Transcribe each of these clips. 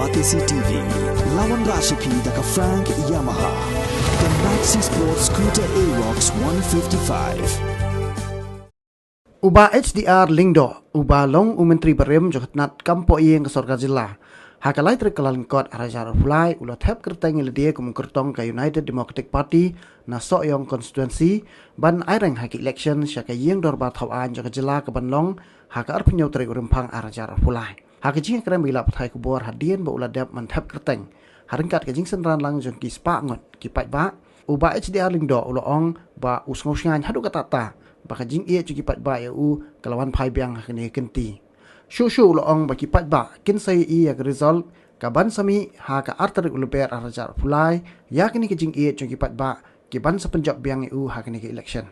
Batisi TV, lawan Rashipi daka Frank Yamaha, dan Maxi Sports Scooter Aerox 155. Uba HDR Lingdo, uba long Menteri Berem joknat kampo ieng ke Sorga Zilla. Hakalai terkelan kot arajar fulai ulat hep kerteng dia kum kertong ke United Democratic Party na soyong konstituensi ban aireng haki election syaka ieng dorba thawan jok Zilla ke Banlong haka arpenyo teri urempang arajar fulai. Haka jing krem bila pathai kubor hadian ba ulat dep mantap kerteng. Haringkat ke jing senran lang jong ki spa ngot ki pai ba uba HDR Lingdo uloong ba usngosngan hadu katata baka jing ia cuki pat ba u kelawan pai biang kene kenti. Shushu loong baki pat ba kin sai ia ke result kaban sami ha ka arter uluper arajar fulai ya kini ke jing ia cuki pat ba ki ban sepenjak biang u ha kene ke election.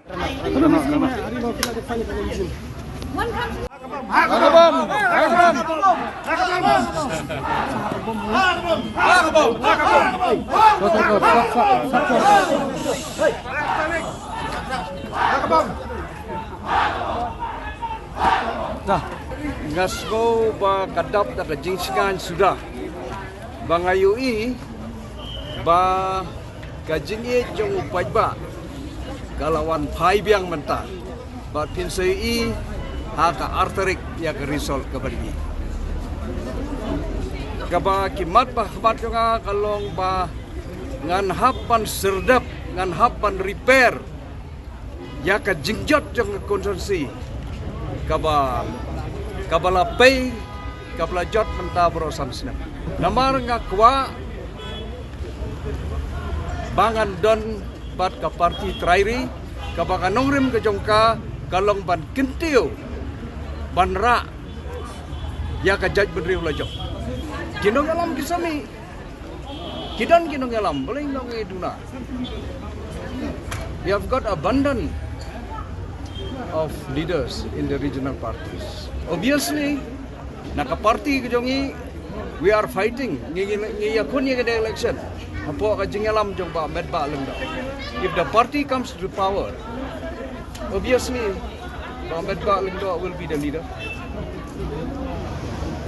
Nah, ngasko ba kadap na kajingsingan sudah. Bangayui ba kajingi jong upay ba kalawan pai biang mentah. Ba pinsai haka arterik ya ke result kabali. Kaba kimat ba kamat nga kalong ba ngan hapan serdap ngan hapan repair ya ka jingjot jong konsensi. Kaba lapay kabla jot mentah berosan senap. Namar ngakwa bangan don bat ka parti trairi kaba kanongrim ke jongka kalong ban kentio banra ya ka jaj benri ulajok. Kinong alam kisami. Kidan kinong alam boleh nong eduna. We have got abundant of leaders in the regional parties. Obviously, naka party kejongi we are fighting ngi yakun ye the election. Apo ka jingalam jong ba med ba lengda. If the party comes to power, obviously ba med ba lengda will be the leader.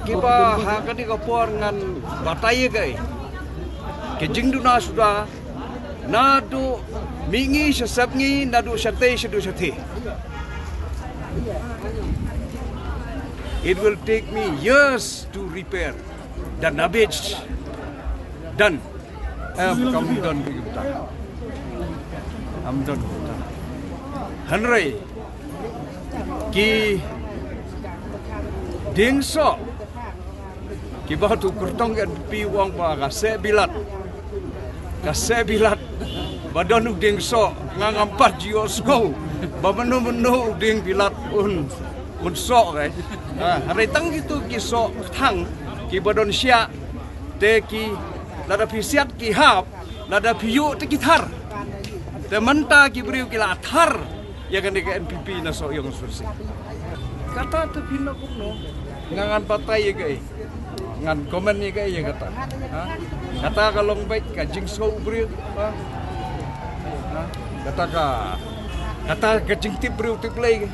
Kiba ha ka di kapor ngan bataye gai. Kejing duna sudah nadu mingi sesabngi nadu syate syadu syate. It will take me years to repair the damage done. I'm done. I'm done. Henry ki dingso ki batu kurtong kan pi wang pa kase bilat badon dingso ngangampat jiosgo bamenu ding bilat un sok eh hari tang gitu kisok tang ki badon sia te ki lada pisiat ki hap lada piyu te gitar te menta ki briu ki latar ya kan ke NPP na so yung sursi kata te pino kuno ngangan patay ye gai ngan komen ye gai ye kata kata kalong baik ka jing so briu kata ka jing tip briu tip lay